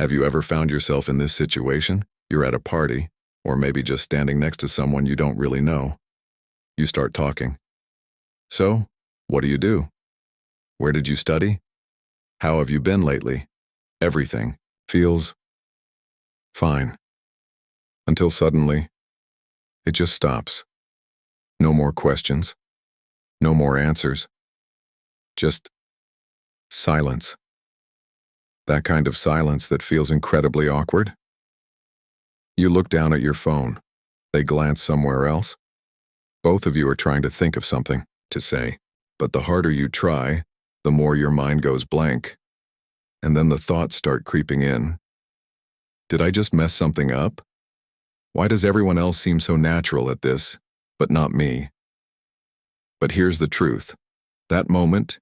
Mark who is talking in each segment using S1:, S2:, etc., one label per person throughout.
S1: Have you ever found yourself in this situation? You're at a party, or maybe just standing next to someone you don't really know. You start talking. So, what do you do? Where did you study? How have you been lately? Everything feels fine. Until suddenly, it just stops. No more questions. No more answers. Just silence. That kind of silence that feels incredibly awkward. You look down at your phone. They glance somewhere else. Both of you are trying to think of something to say, but the harder you try, the more your mind goes blank. And then the thoughts start creeping in. Did I just mess something up? Why does everyone else seem so natural at this, but not me? But here's the truth. That moment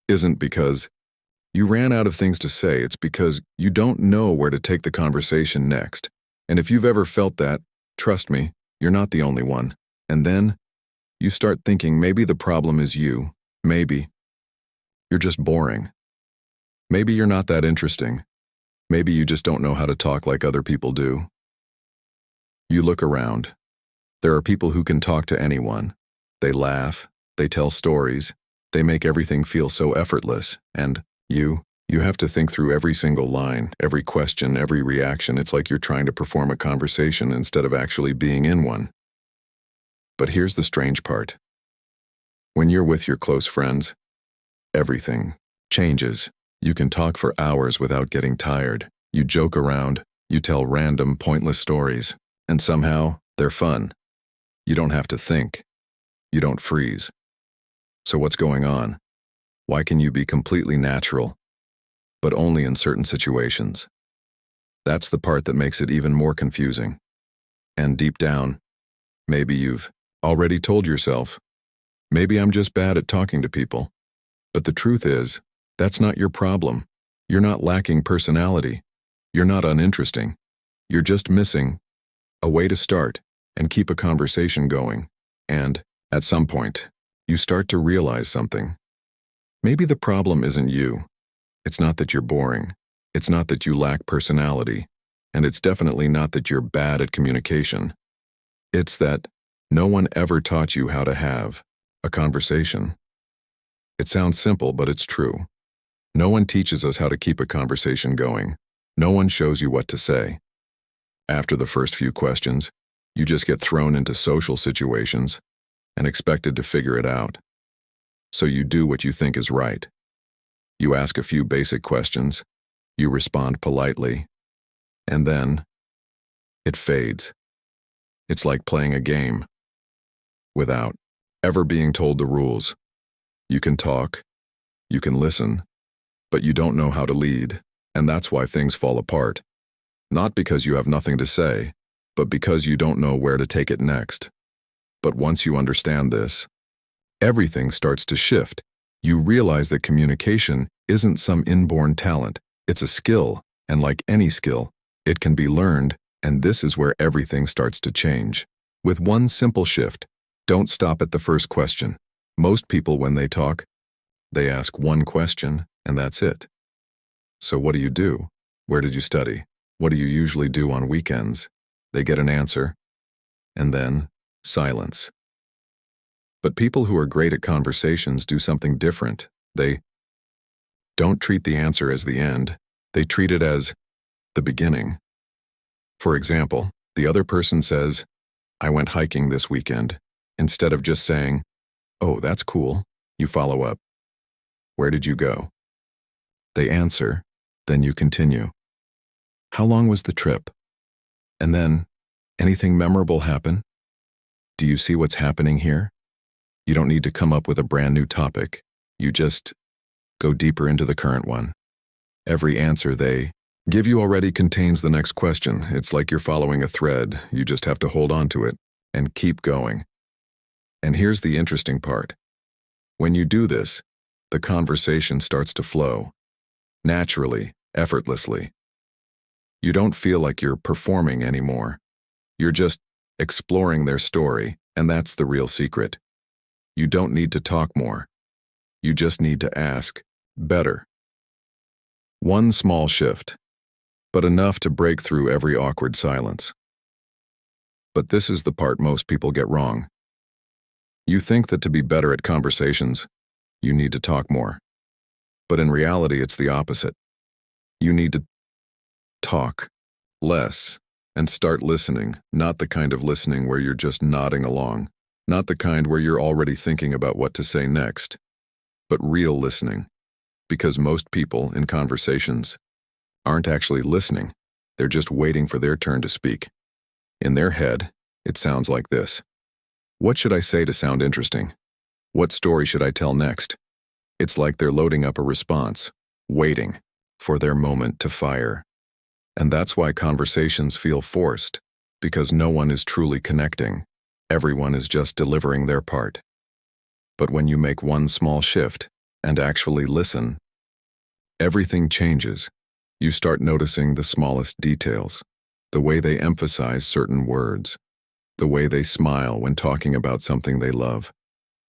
S1: isn't because you ran out of things to say, it's because you don't know where to take the conversation next. And if you've ever felt that, trust me, you're not the only one. And then you start thinking maybe the problem is you. Maybe you're just boring. Maybe you're not that interesting. Maybe you just don't know how to talk like other people do. You look around. There are people who can talk to anyone. They laugh, they tell stories, they make everything feel so effortless, and you have to think through every single line, every question, every reaction. It's like you're trying to perform a conversation instead of actually being in one. But here's the strange part. When you're with your close friends, everything changes. You can talk for hours without getting tired. You joke around, you tell random, pointless stories, and somehow they're fun. You don't have to think. You don't freeze. So what's going on? Why can you be completely natural, but only in certain situations? That's the part that makes it even more confusing. And deep down, maybe you've already told yourself, maybe I'm just bad at talking to people. But the truth is, that's not your problem. You're not lacking personality. You're not uninteresting. You're just missing a way to start and keep a conversation going. And at some point, you start to realize something. Maybe the problem isn't you. It's not that you're boring. It's not that you lack personality. And it's definitely not that you're bad at communication. It's that no one ever taught you how to have a conversation. It sounds simple, but it's true. No one teaches us how to keep a conversation going. No one shows you what to say. After the first few questions, you just get thrown into social situations and expected to figure it out. So you do what you think is right. You ask a few basic questions, you respond politely, and then it fades. It's like playing a game without ever being told the rules. You can talk, you can listen, but you don't know how to lead, and that's why things fall apart. Not because you have nothing to say, but because you don't know where to take it next. But once you understand this, everything starts to shift. You realize that communication isn't some inborn talent. It's a skill, and like any skill, it can be learned, and this is where everything starts to change. With one simple shift, don't stop at the first question. Most people, when they talk, they ask one question, and that's it. So what do? Where did you study? What do you usually do on weekends? They get an answer, and then silence. But people who are great at conversations do something different. They don't treat the answer as the end. They treat it as the beginning. For example, the other person says, "I went hiking this weekend." Instead of just saying, "Oh, that's cool," you follow up. "Where did you go?" They answer, then you continue. "How long was the trip?" And then, "Anything memorable happen?" Do you see what's happening here? You don't need to come up with a brand new topic. You just go deeper into the current one. Every answer they give you already contains the next question. It's like you're following a thread. You just have to hold on to it and keep going. And here's the interesting part. When you do this, the conversation starts to flow. Naturally, effortlessly. You don't feel like you're performing anymore. You're just exploring their story, and that's the real secret. You don't need to talk more. You just need to ask better. One small shift, but enough to break through every awkward silence. But this is the part most people get wrong. You think that to be better at conversations, you need to talk more. But in reality, it's the opposite. You need to talk less and start listening, not the kind of listening where you're just nodding along, not the kind where you're already thinking about what to say next, but real listening. Because most people in conversations aren't actually listening, they're just waiting for their turn to speak. In their head, it sounds like this. What should I say to sound interesting? What story should I tell next? It's like they're loading up a response, waiting for their moment to fire. And that's why conversations feel forced, because no one is truly connecting. Everyone is just delivering their part. But when you make one small shift and actually listen, everything changes. You start noticing the smallest details, the way they emphasize certain words, the way they smile when talking about something they love,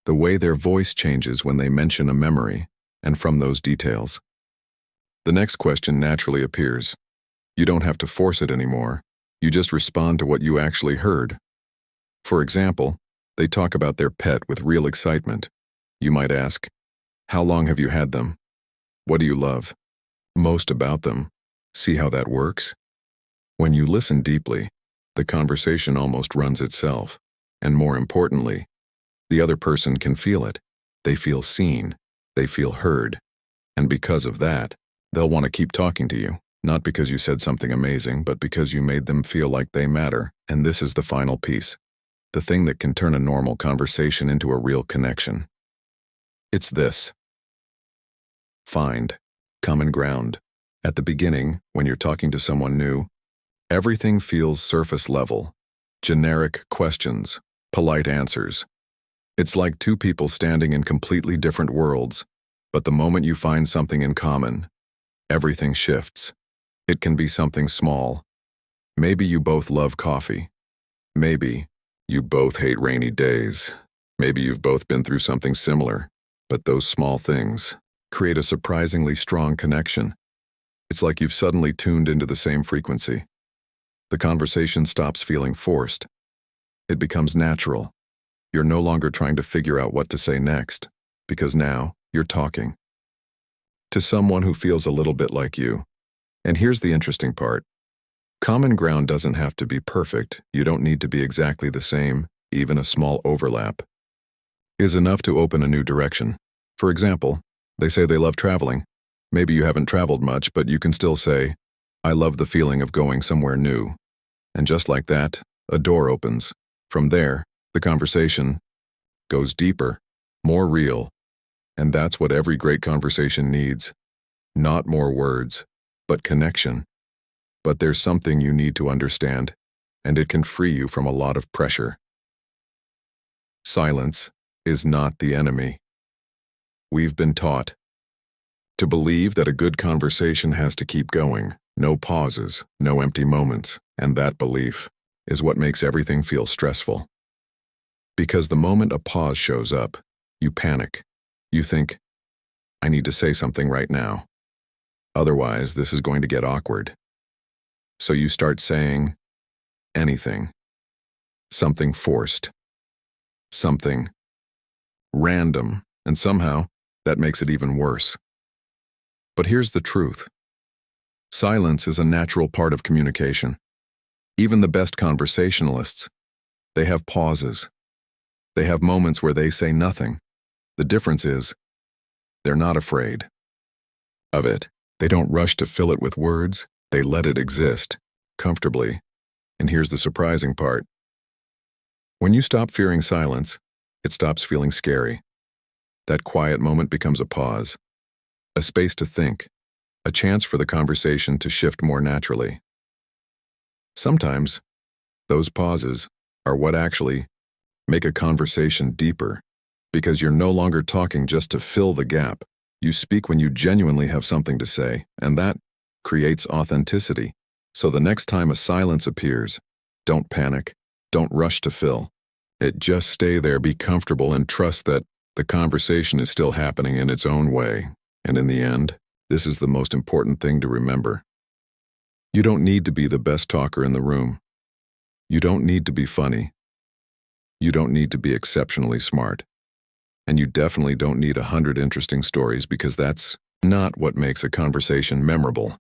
S1: the way their voice changes when they mention a memory, and from those details, the next question naturally appears. You don't have to force it anymore. You just respond to what you actually heard. For example, they talk about their pet with real excitement. You might ask, how long have you had them? What do you love most about them? See how that works? When you listen deeply, the conversation almost runs itself. And more importantly, the other person can feel it. They feel seen. They feel heard. And because of that, they'll want to keep talking to you. Not because you said something amazing, but because you made them feel like they matter. And this is the final piece. The thing that can turn a normal conversation into a real connection. It's this. Find common ground. At the beginning, when you're talking to someone new, everything feels surface level. Generic questions, polite answers. It's like two people standing in completely different worlds, but the moment you find something in common, everything shifts. It can be something small. Maybe you both love coffee. Maybe you both hate rainy days. Maybe you've both been through something similar. But those small things create a surprisingly strong connection. It's like you've suddenly tuned into the same frequency. The conversation stops feeling forced. It becomes natural. You're no longer trying to figure out what to say next, because now you're talking to someone who feels a little bit like you. And here's the interesting part. Common ground doesn't have to be perfect. You don't need to be exactly the same. Even a small overlap is enough to open a new direction. For example, they say they love traveling. Maybe you haven't traveled much, but you can still say, I love the feeling of going somewhere new. And just like that, a door opens. From there, the conversation goes deeper, more real. And that's what every great conversation needs. Not more words, but connection. But there's something you need to understand, and it can free you from a lot of pressure. Silence is not the enemy. We've been taught to believe that a good conversation has to keep going, no pauses, no empty moments, and that belief is what makes everything feel stressful. Because the moment a pause shows up, you panic. You think, I need to say something right now. Otherwise, this is going to get awkward. So you start saying anything, something forced, something random, and somehow that makes it even worse. But here's the truth. Silence is a natural part of communication. Even the best conversationalists, they have pauses. They have moments where they say nothing. The difference is, they're not afraid of it. They don't rush to fill it with words. They let it exist, comfortably. And here's the surprising part. When you stop fearing silence, it stops feeling scary. That quiet moment becomes a pause, a space to think, a chance for the conversation to shift more naturally. Sometimes, those pauses are what actually make a conversation deeper, because you're no longer talking just to fill the gap. You speak when you genuinely have something to say, and that creates authenticity. So the next time a silence appears, don't panic, don't rush to fill. It just stay there, be comfortable, and trust that the conversation is still happening in its own way. And in the end, this is the most important thing to remember. You don't need to be the best talker in the room. You don't need to be funny. You don't need to be exceptionally smart. And you definitely don't need 100 interesting stories, because that's not what makes a conversation memorable.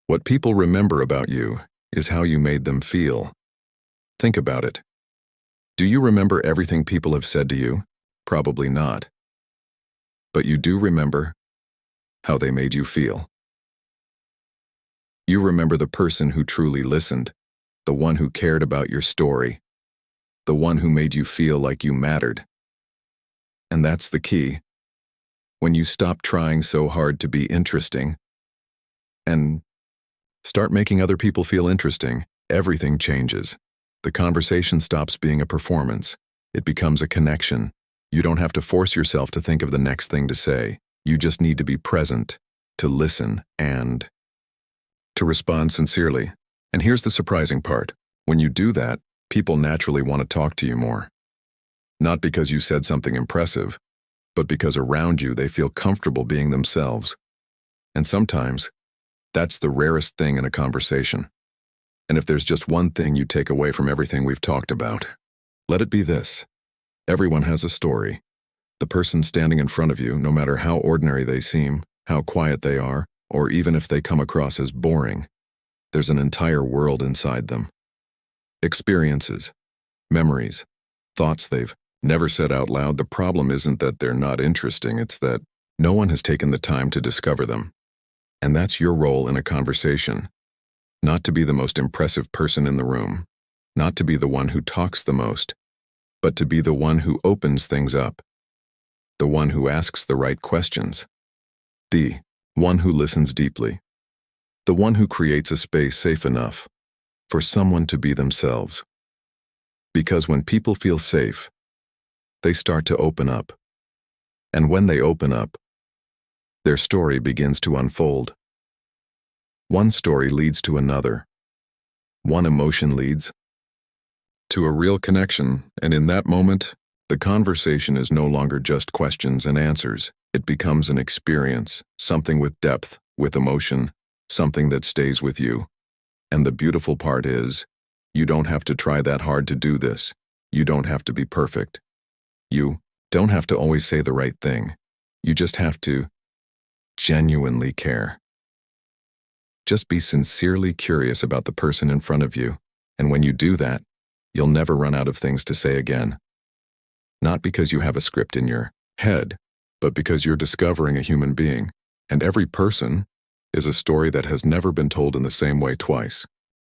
S1: What people remember about you is how you made them feel. Think about it. Do you remember everything people have said to you? Probably not. But you do remember how they made you feel. You remember the person who truly listened, the one who cared about your story, the one who made you feel like you mattered. And that's the key. When you stop trying so hard to be interesting and start making other people feel interesting, everything changes. The conversation stops being a performance. It becomes a connection. You don't have to force yourself to think of the next thing to say. You just need to be present, to listen, and to respond sincerely. And here's the surprising part. When you do that, people naturally want to talk to you more. Not because you said something impressive, but because around you they feel comfortable being themselves. And sometimes, that's the rarest thing in a conversation. And if there's just one thing you take away from everything we've talked about, let it be this. Everyone has a story. The person standing in front of you, no matter how ordinary they seem, how quiet they are, or even if they come across as boring, there's an entire world inside them. Experiences, memories, thoughts they've never said out loud. The problem isn't that they're not interesting, it's that no one has taken the time to discover them. And that's your role in a conversation. Not to be the most impressive person in the room, not to be the one who talks the most, but to be the one who opens things up, the one who asks the right questions, the one who listens deeply, the one who creates a space safe enough for someone to be themselves. Because when people feel safe, they start to open up. And when they open up, their story begins to unfold. One story leads to another. One emotion leads to a real connection, and in that moment, the conversation is no longer just questions and answers. It becomes an experience, something with depth, with emotion, something that stays with you. And the beautiful part is, you don't have to try that hard to do this. You don't have to be perfect. You don't have to always say the right thing. You just have to genuinely care. Just be sincerely curious about the person in front of you, and when you do that, you'll never run out of things to say again. Not because you have a script in your head, but because you're discovering a human being, and every person is a story that has never been told in the same way twice.